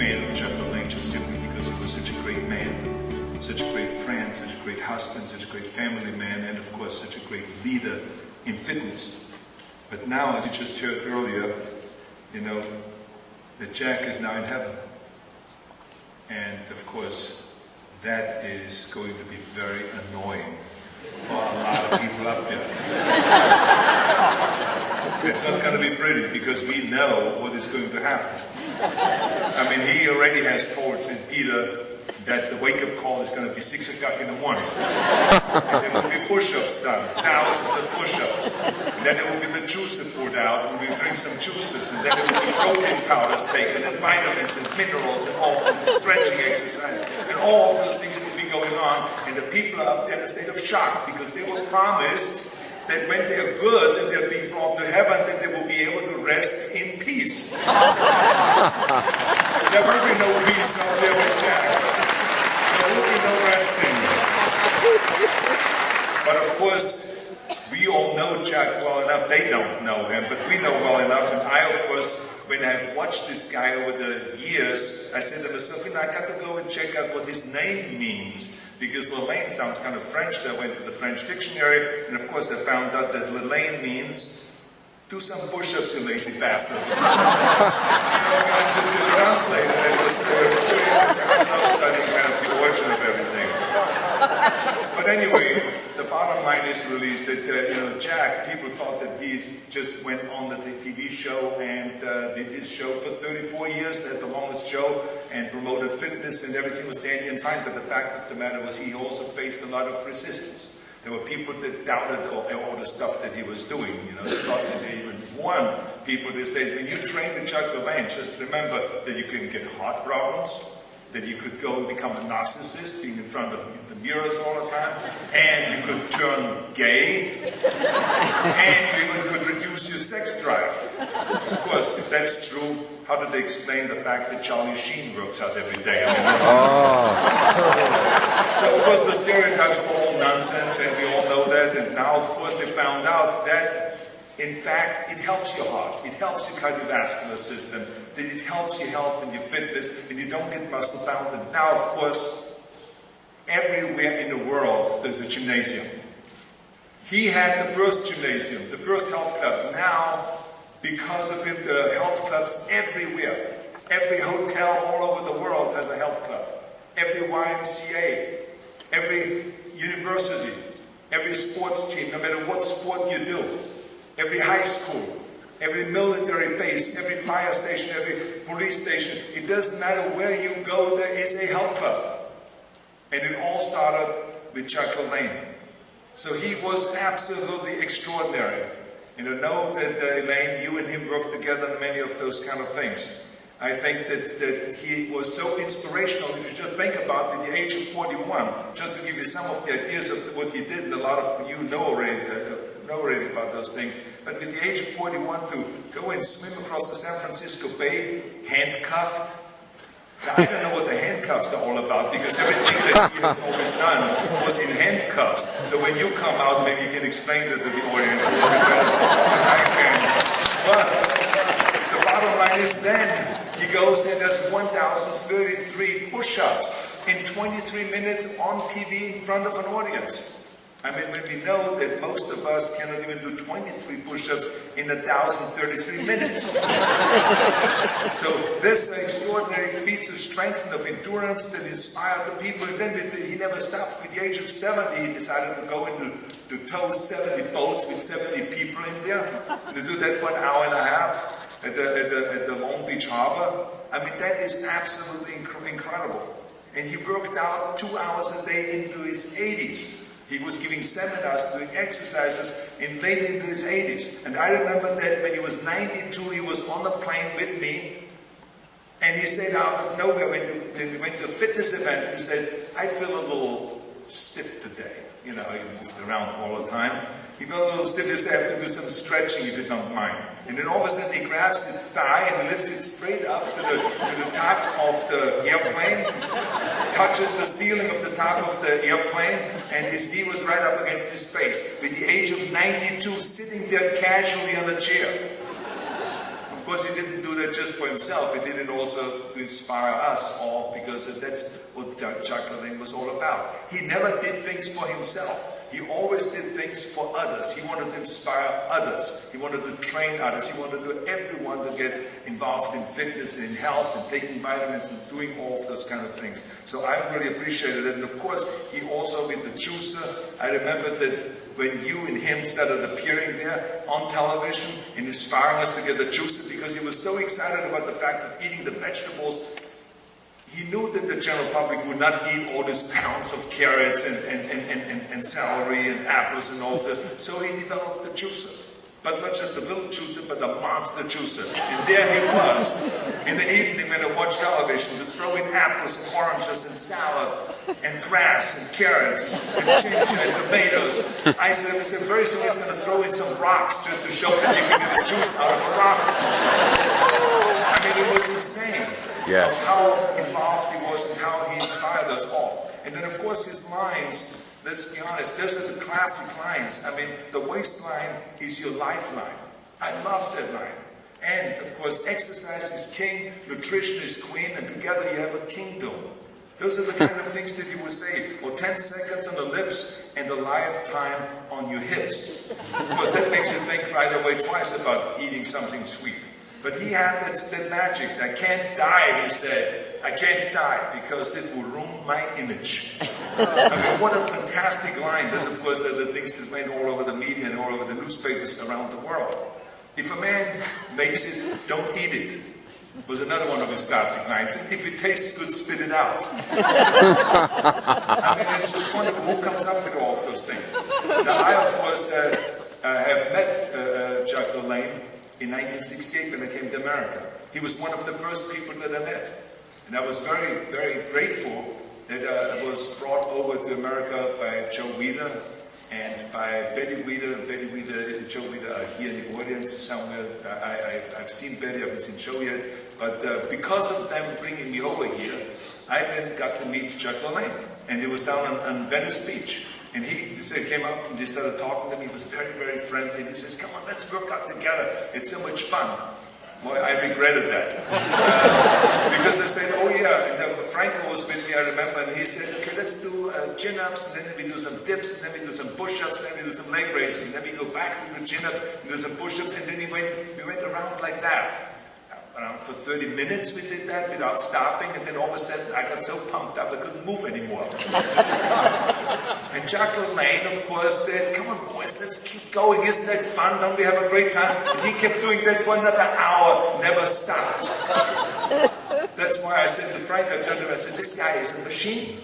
fan of Jack Lalanne just simply because he was such a great man, such a great friend, such a great husband, such a great family man, and of course such a great leader in fitness. But now, as you just heard earlier, you know, that Jack is now in heaven. And of course, that is going to be very annoying for a lot of people up there. It's not going to be pretty because we know what is going to happen. I mean, he already has told St. Peter that the wake-up call is going to be 6 o'clock in the morning. And there will be push-ups done, thousands of push-ups. And then there will be the juice poured out, and we'll drink some juices, and then there will be protein powders taken, and vitamins, and minerals, and all this, and stretching exercise. And all of those things will be going on, and the people are up there in a state of shock, because they were promised that when they're good and they're being brought to heaven, that they will be able to rest in peace. There will be no peace out there with Jack. There will be no resting. But of course, we all know Jack well enough. They don't know him, but we know well enough. And I, of course, when I've watched this guy over the years, I said to myself, you know, I got to go and check out what his name means. Because Lalanne sounds kind of French, so I went to the French dictionary, and of course I found out that Lalanne means, do some push-ups, you lazy bastards. So I mean, it's just translated. I was studying kind of the origin of everything. But anyway, the bottom line is really is that, you know, Jack, people thought that he just went on the TV show and did his show for 34 years, had the longest show, and promoted fitness and everything was dandy and fine. But the fact of the matter was he also faced a lot of resistance. There were people that doubted all the stuff that he was doing. You know, they thought that they even warned people. They said, when you train with Jack Lalanne, just remember that you can get heart problems, that you could go and become a narcissist, being in front of the mirrors all the time, and you could turn gay, and you even could reduce your sex drive. Of course, if that's true, how do they explain the fact that Charlie Sheen works out every day? I mean, that's So, of course, the stereotypes were all nonsense, and we all know that, and now, of course, they found out that in fact, it helps your heart, it helps your cardiovascular system, that it helps your health and your fitness, and you don't get muscle bound. And now, of course, everywhere in the world there's a gymnasium. He had the first gymnasium, the first health club. Now, because of him, there are health clubs everywhere. Every hotel all over the world has a health club. Every YMCA, every university, every sports team, no matter what sport you do. Every high school, every military base, every fire station, every police station, it doesn't matter where you go, there is a health club. And it all started with Jack Lalanne. So he was absolutely extraordinary. And I know that Elaine, you and him worked together on many of those kind of things. I think that he was so inspirational. If you just think about it, at the age of 41, just to give you some of the ideas of what he did, and a lot of you know already about those things, but with the age of 41 to go and swim across the San Francisco Bay, handcuffed. Now, I don't know what the handcuffs are all about, because everything that he has always done was in handcuffs. So when you come out, maybe you can explain that to the audience a little bit better than I can. But the bottom line is then, he goes and does 1,033 push-ups in 23 minutes on TV in front of an audience. I mean, when we know that most of us cannot even do 23 push-ups in 1,033 minutes. So this extraordinary feats of strength and of endurance that inspired the people. And then he never stopped. At the age of 70, he decided to go into to tow 70 boats with 70 people in there. And to do that for an hour and a half at the Long Beach Harbor. I mean, that is absolutely incredible. And he worked out 2 hours a day into his 80s. He was giving seminars, doing exercises in late into his 80s. And I remember that when he was 92, he was on a plane with me. And he said out of nowhere, when we went to a fitness event, he said, I feel a little stiff today. You know, he moved around all the time. He felt a little stiff, he said, I have to do some stretching if you don't mind. And then all of a sudden he grabs his thigh and lifts it straight up to the top of the airplane, touches the ceiling of the top of the airplane, and his knee was right up against his face. With the age of 92, sitting there casually on a chair. Of course, he didn't do that just for himself. He did it also to inspire us all, because that's what Jacques Lalanne was all about. He never did things for himself. He always did things for others. He wanted to inspire others. He wanted to train others. He wanted everyone to get involved in fitness and in health and taking vitamins and doing all of those kind of things. So I really appreciated it. And of course, he also with the juicer, I remember that when you and him started appearing there on television and inspiring us to get the juicer, because he was so excited about the fact of eating the vegetables. He knew that the general public would not eat all these pounds of carrots and celery and apples and all of this. So he developed the juicer. But not just a little juicer, but a monster juicer. And there he was, in the evening when I watched television, to throw in apples and oranges and salad and grass and carrots and ginger and tomatoes. I said, very soon he's going to throw in some rocks just to show that you can get the juice out of a rock. I mean, it was insane. Yes. Of how involved he was and how he inspired us all. And then of course his lines, let's be honest, those are the classic lines. I mean, the waistline is your lifeline. I love that line. And of course, exercise is king, nutrition is queen, and together you have a kingdom. Those are the kind of things that he would say. Or 10 seconds on the lips and a lifetime on your hips. Of course, that makes you think right away twice about eating something sweet. But he had that magic. I can't die, he said. I can't die because it will ruin my image. I mean, what a fantastic line. Those, of course, are the things that went all over the media and all over the newspapers around the world. If a man makes it, don't eat it, was another one of his classic lines. And if it tastes good, spit it out. I mean, it's just wonderful. Who comes up with all of those things? Now, I, of course, have met Jacques Lalanne in 1968 when I came to America. He was one of the first people that I met. And I was very, very grateful that I was brought over to America by Joe Weider and by Betty Weider. Betty Weider and Joe Weider are here in the audience somewhere. I've seen Betty, I haven't seen Joe yet. But because of them bringing me over here, I then got to meet Jacques Lalanne. And it was down on Venice Beach. And he came up and he started talking to me. He was very, very friendly. And he says, come on, let's work out together. It's so much fun. Boy, I regretted that. Because I said, oh yeah, and then Franco was with me, I remember, and he said, okay, let's do chin-ups, and then we do some dips, and then we do some push-ups, and then we do some leg raises, and then we go back to do chin-ups, and do some push-ups, and then we went around like that. Around for 30 minutes we did that without stopping, and then all of a sudden I got so pumped up I couldn't move anymore. And Jacques Lalanne, of course, said, come on boys, let's keep going, isn't that fun, don't we have a great time? And he kept doing that for another hour, never stopped. That's why I said to Frank, I turned to him, I said, this guy is a machine.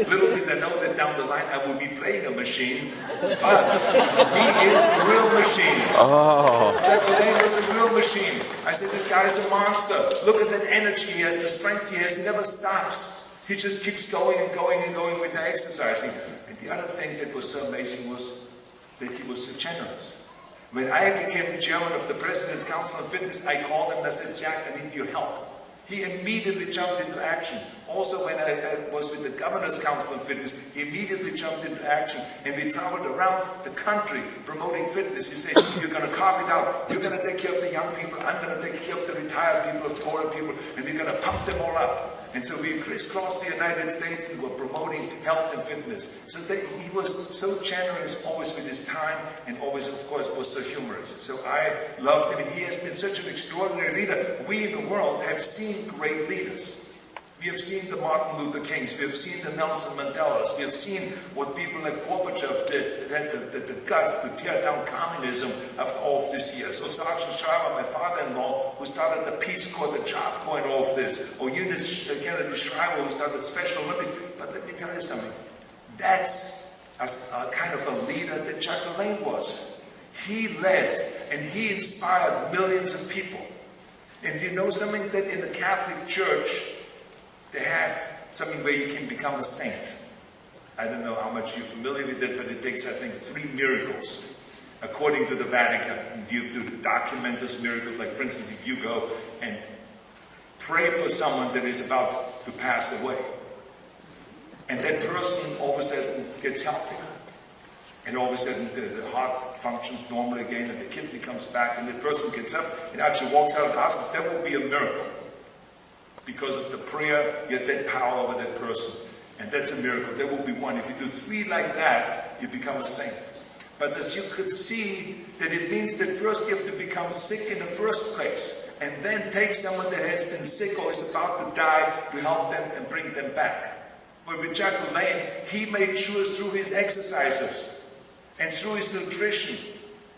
Little did I know that down the line I will be playing a machine, but he is a real machine. Oh. Jacques Lalanne was a real machine. I said, this guy is a monster. Look at that energy he has, the strength he has, he never stops. He just keeps going and going and going with the exercising. And the other thing that was so amazing was that he was so generous. When I became chairman of the President's Council on Fitness, I called him and I said, Jack, I need your help. He immediately jumped into action. Also, when I was with the Governor's Council on Fitness, he immediately jumped into action. And we traveled around the country promoting fitness. He said, you're going to carve it out. You're going to take care of the young people. I'm going to take care of the retired people, of the older people. And we're going to pump them all up. And so we crisscrossed the United States and were promoting health and fitness. So he was so generous always with his time and always, of course, was so humorous. So I loved him, and he has been such an extraordinary leader. We in the world have seen great leaders. We have seen the Martin Luther Kings, we have seen the Nelson Mandelas, we have seen what people like Gorbachev did, that had the guts to tear down communism after all of these years. Or Sergeant Schreiber, my father-in-law, who started the Peace Corps, the Job Corps and all of this. Or Eunice Kennedy Shriver, who started Special Olympics. But let me tell you something, that's a kind of a leader that Jacques Lalanne was. He led and he inspired millions of people. And you know something, that in the Catholic Church, they have something where you can become a saint. I don't know how much you're familiar with it, but it takes, I think, 3 miracles. According to the Vatican, you have to document those miracles. Like, for instance, if you go and pray for someone that is about to pass away, and that person all of a sudden gets healthy, And all of a sudden the heart functions normally again and the kidney comes back and the person gets up and actually walks out of the hospital. That will be a miracle. Because of the prayer, you have that power over that person. And that's a miracle. That will be one. If you do 3 like that, you become a saint. But as you could see, that it means that first you have to become sick in the first place. And then take someone that has been sick or is about to die to help them and bring them back. But with Jack Lalanne, he made sure through his exercises and through his nutrition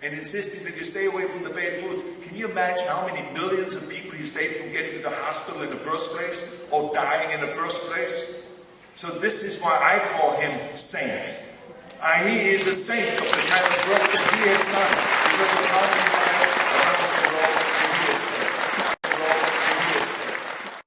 and insisting that you stay away from the bad foods. Can you imagine how many millions of people he saved from getting to the hospital in the first place or dying in the first place? So this is why I call him saint. He is a saint of the kind of work that he has done because of how many lives around the world that he has saved.